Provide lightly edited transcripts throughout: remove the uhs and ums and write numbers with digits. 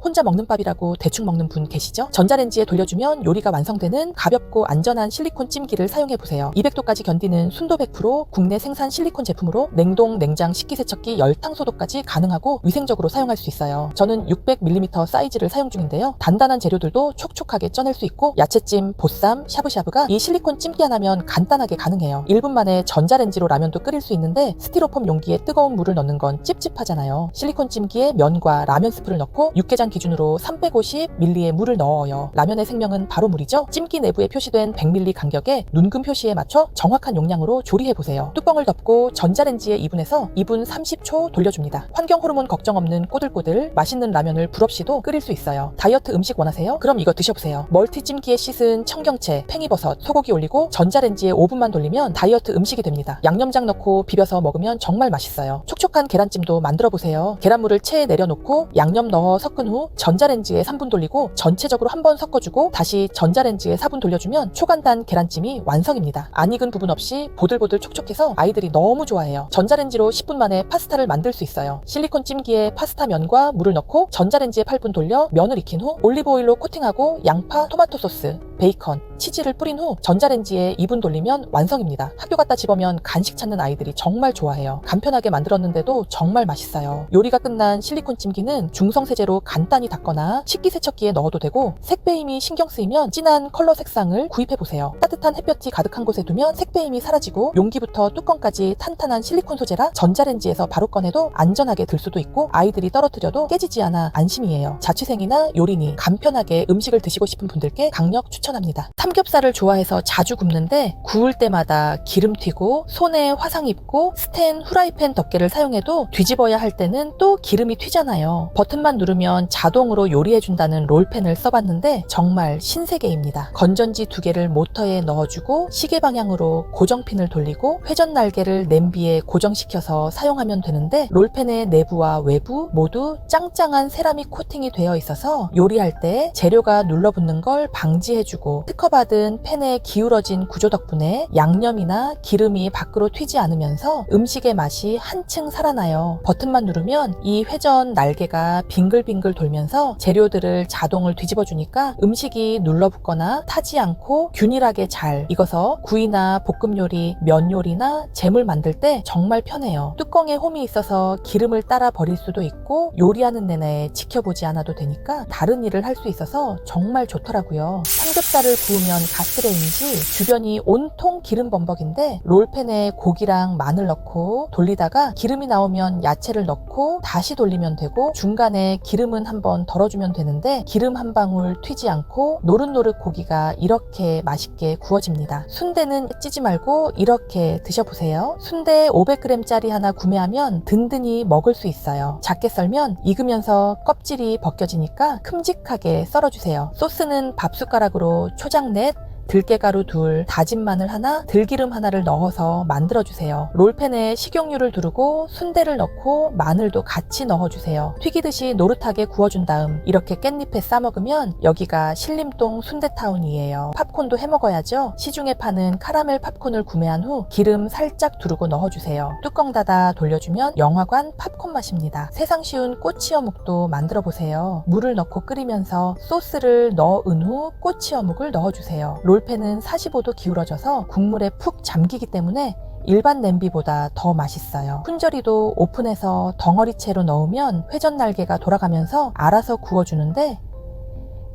혼자 먹는 밥이라고 대충 먹는 분 계시죠? 전자레인지에 돌려주면 요리가 완성되는 가볍고 안전한 실리콘 찜기를 사용해보세요. 200도까지 견디는 순도 100% 국내 생산 실리콘 제품으로 냉동, 냉장, 식기세척기, 열탕 소독까지 가능하고 위생적으로 사용할 수 있어요. 저는 600mm 사이즈를 사용 중인데요. 단단한 재료들도 촉촉하게 쪄낼 수 있고 야채찜, 보쌈, 샤브샤브가 이 실리콘 찜기 하나면 간단하게 가능해요. 1분 만에 전자레인지로 라면도 끓일 수 있는데 스티로폼 용기에 뜨거운 물을 넣는 건 찝찝하잖아요. 실리콘 찜기에 면과 라면 스프를 넣고 육개장 기준으로 350ml의 물을 넣어요. 라면의 생명은 바로 물이죠. 찜기 내부에 표시된 100ml 간격에 눈금 표시에 맞춰 정확한 용량으로 조리해보세요. 뚜껑을 덮고 전자레인지에 2분에서 2분 30초 돌려줍니다. 환경 호르몬 걱정 없는 꼬들꼬들 맛있는 라면을 불 없이도 끓일 수 있어요. 다이어트 음식 원하세요? 그럼 이거 드셔보세요. 멀티 찜기에 씻은 청경채, 팽이버섯, 소고기 올리고 전자레인지에 5분만 돌리면 다이어트 음식이 됩니다. 양념장 넣고 비벼서 먹으면 정말 맛있어요. 촉촉한 계란찜도 만들어보세요. 계란물을 체에 내려놓고 양념 넣어 섞은 후 전자레인지에 3분 돌리고 전체적으로 한번 섞어주고 다시 전자레인지에 4분 돌려주면 초간단 계란찜이 완성입니다. 안 익은 부분 없이 보들보들 촉촉해서 아이들이 너무 좋아해요. 전자레인지로 10분 만에 파스타를 만들 수 있어요. 실리콘 찜기에 파스타 면과 물을 넣고 전자레인지에 8분 돌려 면을 익힌 후 올리브오일로 코팅하고 양파, 토마토 소스, 베이컨, 치즈를 뿌린 후 전자레인지에 2분 돌리면 완성입니다. 학교 갔다 집으면 간식 찾는 아이들이 정말 좋아해요. 간편하게 만들었는데도 정말 맛있어요. 요리가 끝난 실리콘 찜기는 중성세제로 간단히 닦거나 식기세척기에 넣어도 되고 색배임이 신경 쓰이면 진한 컬러 색상을 구입해보세요. 따뜻한 햇볕이 가득한 곳에 두면 색배임이 사라지고 용기부터 뚜껑까지 탄탄한 실리콘 소재라 전자레인지에서 바로 꺼내도 안전하게 들 수도 있고 아이들이 떨어뜨려도 깨지지 않아 안심이에요. 자취생이나 요리니 간편하게 음식을 드시고 싶은 분들께 강력 추천합니다. 삼겹살을 좋아해서 자주 굽는데 구울 때마다 기름 튀고 손에 화상 입고 스텐 후라이팬 덮개를 사용해도 뒤집어야 할 때는 또 기름이 튀잖아요. 버튼만 누르면 자동으로 요리해준다는 롤팬을 써봤는데 정말 신세계입니다. 건전지 2개를 모터에 넣어주고 시계 방향으로 고정핀을 돌리고 회전 날개를 냄비에 고정시켜서 사용하면 되는데 롤팬의 내부와 외부 모두 짱짱한 세라믹 코팅이 되어 있어서 요리할 때 재료가 눌러붙는 걸 방지해주고 특허받은 팬의 기울어진 구조 덕분에 양념이나 기름이 밖으로 튀지 않으면서 음식의 맛이 한층 살아나요. 버튼만 누르면 이 회전 날개가 빙글빙글 돌면서 재료들을 자동을 뒤집어주니까 음식이 눌러붙거나 타지 않고 균일하게 잘 익어서 구이나 볶음 요리, 면 요리나 잼을 만들 때 정말 편해요. 뚜껑에 홈이 있어서 기름을 따라 버릴 수도 있고 요리하는 내내 지켜보지 않아도 되니까 다른 일을 할 수 있어서 정말 좋더라고요. 삼겹살을 구우면 가스레인지 주변이 온통 기름 범벅인데 롤팬에 고기랑 마늘 넣고 돌리다가 기름이 나오면 야채를 넣고 다시 돌리면 되고 중간에 기름은 한번 덜어주면 되는데 기름 한 방울 튀지 않고 노릇노릇 고기가 이렇게 맛있게 구워집니다. 순대는 찌지 말고 이렇게 드셔보세요. 순대 500g짜리 하나 구매하면 든든히 먹을 수 있어요. 작게 썰면 익으면서 껍질이 벗겨지니까 큼직하게 썰어주세요. 소스는 밥숟가락으로 초장 넷, 들깨가루 2, 다진 마늘 하나, 들기름 하나를 넣어서 만들어주세요. 롤팬에 식용유를 두르고 순대를 넣고 마늘도 같이 넣어주세요. 튀기듯이 노릇하게 구워준 다음 이렇게 깻잎에 싸먹으면 여기가 신림동 순대타운이에요. 팝콘도 해먹어야죠. 시중에 파는 카라멜 팝콘을 구매한 후 기름 살짝 두르고 넣어주세요. 뚜껑 닫아 돌려주면 영화관 팝콘 맛입니다. 세상 쉬운 꼬치 어묵도 만들어보세요. 물을 넣고 끓이면서 소스를 넣은 후 꼬치 어묵을 넣어주세요. 롤팬은 45도 기울어져서 국물에 푹 잠기기 때문에 일반 냄비보다 더 맛있어요. 훈절이도 오픈해서 덩어리채로 넣으면 회전 날개가 돌아가면서 알아서 구워주는데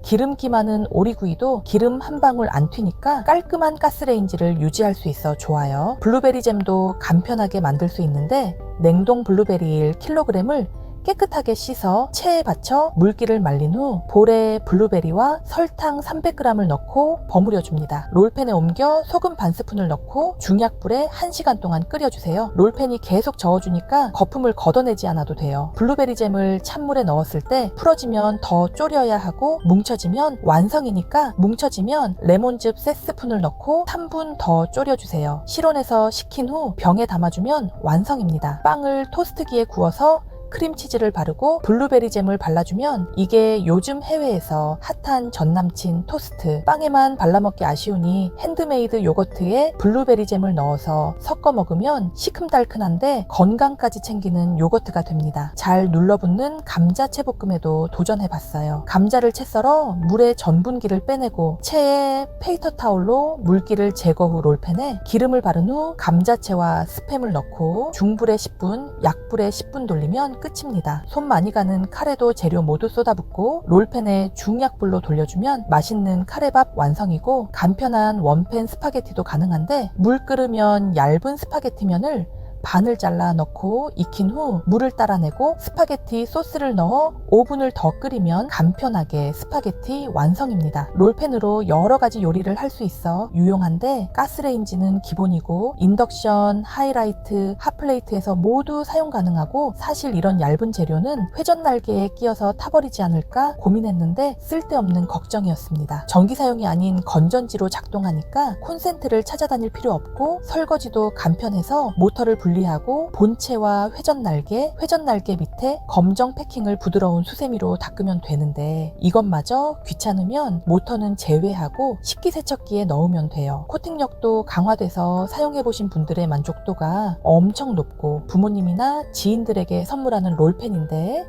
기름기 많은 오리구이도 기름 한 방울 안 튀니까 깔끔한 가스레인지를 유지할 수 있어 좋아요. 블루베리 잼도 간편하게 만들 수 있는데 냉동 블루베리 1kg을 깨끗하게 씻어 체에 받쳐 물기를 말린 후 볼에 블루베리와 설탕 300g을 넣고 버무려줍니다. 롤팬에 옮겨 소금 반 스푼을 넣고 중약불에 1시간 동안 끓여주세요. 롤팬이 계속 저어주니까 거품을 걷어내지 않아도 돼요. 블루베리 잼을 찬물에 넣었을 때 풀어지면 더 졸여야 하고 뭉쳐지면 완성이니까 뭉쳐지면 레몬즙 3스푼을 넣고 3분 더 졸여주세요. 실온에서 식힌 후 병에 담아주면 완성입니다. 빵을 토스트기에 구워서 크림치즈를 바르고 블루베리 잼을 발라주면 이게 요즘 해외에서 핫한 전남친 토스트. 빵에만 발라먹기 아쉬우니 핸드메이드 요거트에 블루베리 잼을 넣어서 섞어 먹으면 시큼달큰한데 건강까지 챙기는 요거트가 됩니다. 잘 눌러붙는 감자채 볶음에도 도전해봤어요. 감자를 채 썰어 물에 전분기를 빼내고 체에 페이터 타올로 물기를 제거 후 롤팬에 기름을 바른 후 감자채와 스팸을 넣고 중불에 10분, 약불에 10분 돌리면 끝입니다. 손 많이 가는 카레도 재료 모두 쏟아붓고 롤팬에 중약불로 돌려주면 맛있는 카레밥 완성이고 간편한 원팬 스파게티도 가능한데 물 끓으면 얇은 스파게티면을 반을 잘라 넣고 익힌 후 물을 따라내고 스파게티 소스를 넣어 5분을 더 끓이면 간편하게 스파게티 완성입니다. 롤팬으로 여러 가지 요리를 할 수 있어 유용한데 가스레인지는 기본이고 인덕션, 하이라이트, 핫플레이트에서 모두 사용 가능하고 사실 이런 얇은 재료는 회전 날개에 끼어서 타버리지 않을까 고민했는데 쓸데없는 걱정이었습니다. 전기 사용이 아닌 건전지로 작동하니까 콘센트를 찾아다닐 필요 없고 설거지도 간편해서 모터를 분리하고 본체와 회전 날개 밑에 검정 패킹을 부드러운 수세미로 닦으면 되는데 이것마저 귀찮으면 모터는 제외하고 식기세척기에 넣으면 돼요. 코팅력도 강화돼서 사용해보신 분들의 만족도가 엄청 높고 부모님이나 지인들에게 선물하는 롤팬인데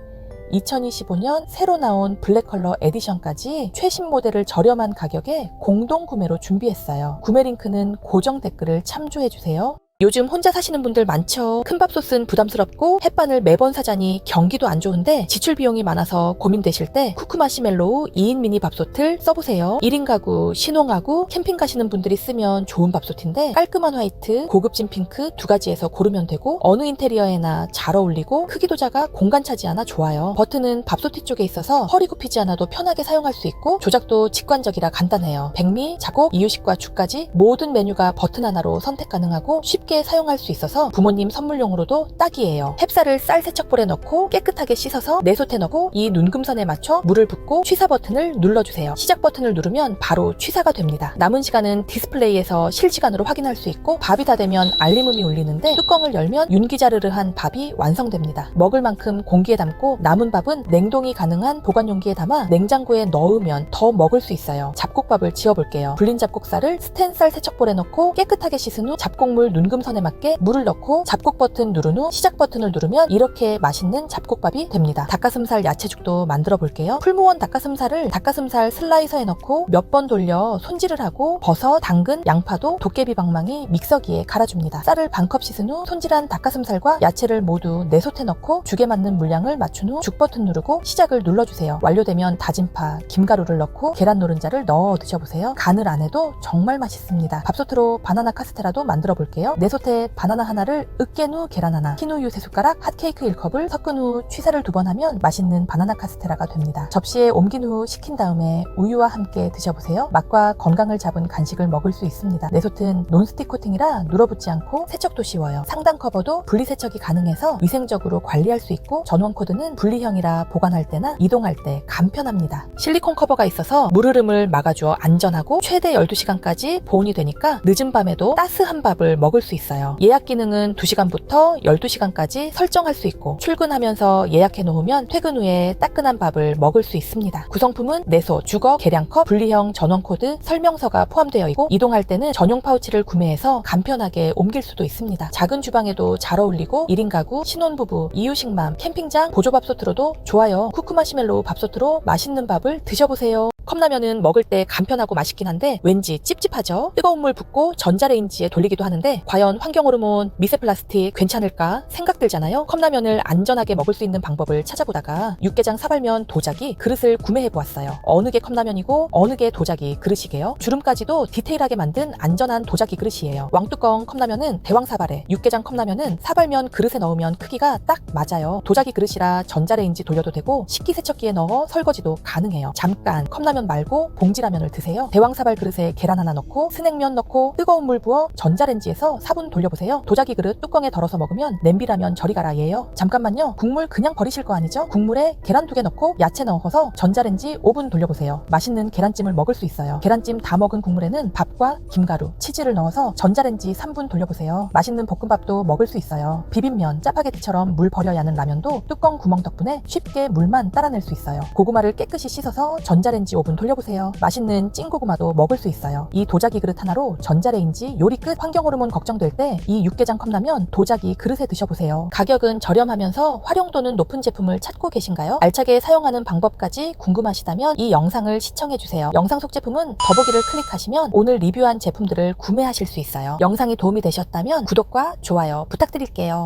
2025년 새로 나온 블랙 컬러 에디션까지 최신 모델을 저렴한 가격에 공동 구매로 준비했어요. 구매 링크는 고정 댓글을 참조해주세요. 요즘 혼자 사시는 분들 많죠. 큰밥솥은 부담스럽고 햇반을 매번 사자니 경기도 안 좋은데 지출 비용이 많아서 고민되실 때 쿠쿠마시멜로우 2인 미니 밥솥을 써보세요. 1인 가구, 신혼가구, 캠핑 가시는 분들이 쓰면 좋은 밥솥인데 깔끔한 화이트, 고급진 핑크 두 가지에서 고르면 되고 어느 인테리어에나 잘 어울리고 크기도 작아 공간 차지 않아 좋아요. 버튼은 밥솥 뒤쪽에 있어서 허리 굽히지 않아도 편하게 사용할 수 있고 조작도 직관적이라 간단해요. 백미, 작곡, 이유식과 죽까지 모든 메뉴가 버튼 하나로 선택 가능하고 쉽게 사용할 수 있어서 부모님 선물용으로도 딱이에요. 햅쌀을 쌀 세척볼에 넣고 깨끗하게 씻어서 내솥에 넣고 이 눈금선에 맞춰 물을 붓고 취사 버튼을 눌러주세요. 시작 버튼을 누르면 바로 취사가 됩니다. 남은 시간은 디스플레이에서 실시간으로 확인할 수 있고 밥이 다 되면 알림음이 울리는데 뚜껑을 열면 윤기자르르한 밥이 완성됩니다. 먹을 만큼 공기에 담고 남은 밥은 냉동이 가능한 보관 용기에 담아 냉장고에 넣으면 더 먹을 수 있어요. 잡곡밥을 지어볼게요. 불린 잡곡살을 스텐 쌀 세척볼에 넣고 깨끗하게 씻은 후 잡곡물 눈금선에 맞게 물을 넣고 잡곡 버튼 누른 후 시작 버튼을 누르면 이렇게 맛있는 잡곡밥이 됩니다. 닭가슴살 야채죽도 만들어 볼게요. 풀무원 닭가슴살을 닭가슴살 슬라이서에 넣고 몇 번 돌려 손질을 하고 버섯, 당근, 양파도 도깨비 방망이 믹서기에 갈아줍니다. 쌀을 반컵 씻은 후 손질한 닭가슴살과 야채를 모두 내솥에 넣고 죽에 맞는 물량을 맞춘 후 죽 버튼 누르고 시작을 눌러주세요. 완료되면 다진 파, 김가루를 넣고 계란 노른자를 넣어 드셔보세요. 간을 안 해도 정말 맛있습니다. 밥솥으로 바나나 카스테라도 만들어 볼게요. 내솥에 바나나 하나를 으깬 후 계란 하나, 흰 우유 3숟가락, 핫케이크 1컵을 섞은 후 취사를 2번 하면 맛있는 바나나 카스테라가 됩니다. 접시에 옮긴 후 식힌 다음에 우유와 함께 드셔보세요. 맛과 건강을 잡은 간식을 먹을 수 있습니다. 내솥은 논스틱 코팅이라 눌어붙지 않고 세척도 쉬워요. 상단 커버도 분리세척이 가능해서 위생적으로 관리할 수 있고 전원 코드는 분리형이라 보관할 때나 이동할 때 간편합니다. 실리콘 커버가 있어서 물 흐름을 막아줘 안전하고 최대 12시간까지 보온이 되니까 늦은 밤에도 따스한 밥을 먹을 수 있어요. 예약 기능은 2시간부터 12시간까지 설정할 수 있고 출근하면서 예약해 놓으면 퇴근 후에 따끈한 밥을 먹을 수 있습니다. 구성품은 내솥, 주거, 계량컵, 분리형 전원 코드, 설명서가 포함되어 있고 이동할 때는 전용 파우치를 구매해서 간편하게 옮길 수도 있습니다. 작은 주방에도 잘 어울리고 1인 가구, 신혼부부, 이유식맘, 캠핑장, 보조밥솥으로도 좋아요. 쿠쿠마시멜로우 밥솥으로 맛있는 밥을 드셔보세요. 컵라면은 먹을 때 간편하고 맛있긴 한데 왠지 찝찝하죠? 뜨거운 물 붓고 전자레인지에 돌리기도 하는데 과연 환경호르몬, 미세 플라스틱 괜찮을까 생각 들잖아요? 컵라면을 안전하게 먹을 수 있는 방법을 찾아보다가 육개장 사발면 도자기 그릇을 구매해보았어요. 어느 게 컵라면이고 어느 게 도자기 그릇이게요? 주름까지도 디테일하게 만든 안전한 도자기 그릇이에요. 왕뚜껑 컵라면은 대왕 사발에, 육개장 컵라면은 사발면 그릇에 넣으면 크기가 딱 맞아요. 도자기 그릇이라 전자레인지 돌려도 되고 식기세척기에 넣어 설거지도 가능해요. 잠깐 컵라면 말고 봉지라면을 드세요. 대왕사발 그릇에 계란 하나 넣고 스낵면 넣고 뜨거운 물 부어 전자레인지에서 4분 돌려보세요. 도자기 그릇 뚜껑에 덜어서 먹으면 냄비라면 저리 가라 예요. 잠깐만요. 국물 그냥 버리실 거 아니죠? 국물에 계란 2개 넣고 야채 넣어서 전자레인지 5분 돌려보세요. 맛있는 계란찜을 먹을 수 있어요. 계란찜 다 먹은 국물에는 밥과 김가루, 치즈를 넣어서 전자레인지 3분 돌려보세요. 맛있는 볶음밥도 먹을 수 있어요. 비빔면, 짜파게티처럼 물 버려야 하는 라면도 뚜껑 구멍 덕분에 쉽게 물만 따라낼 수 있어요. 고구마를 깨끗이 씻어서 전자레인지 5분 돌려보세요. 맛있는 찐고구마도 먹을 수 있어요. 이 도자기 그릇 하나로 전자레인지 요리 끝. 환경호르몬 걱정될 때 이 육개장 컵라면 도자기 그릇에 드셔보세요. 가격은 저렴하면서 활용도는 높은 제품을 찾고 계신가요? 알차게 사용하는 방법까지 궁금하시다면 이 영상을 시청해주세요. 영상 속 제품은 더보기를 클릭하시면 오늘 리뷰한 제품들을 구매하실 수 있어요. 영상이 도움이 되셨다면 구독과 좋아요 부탁드릴게요.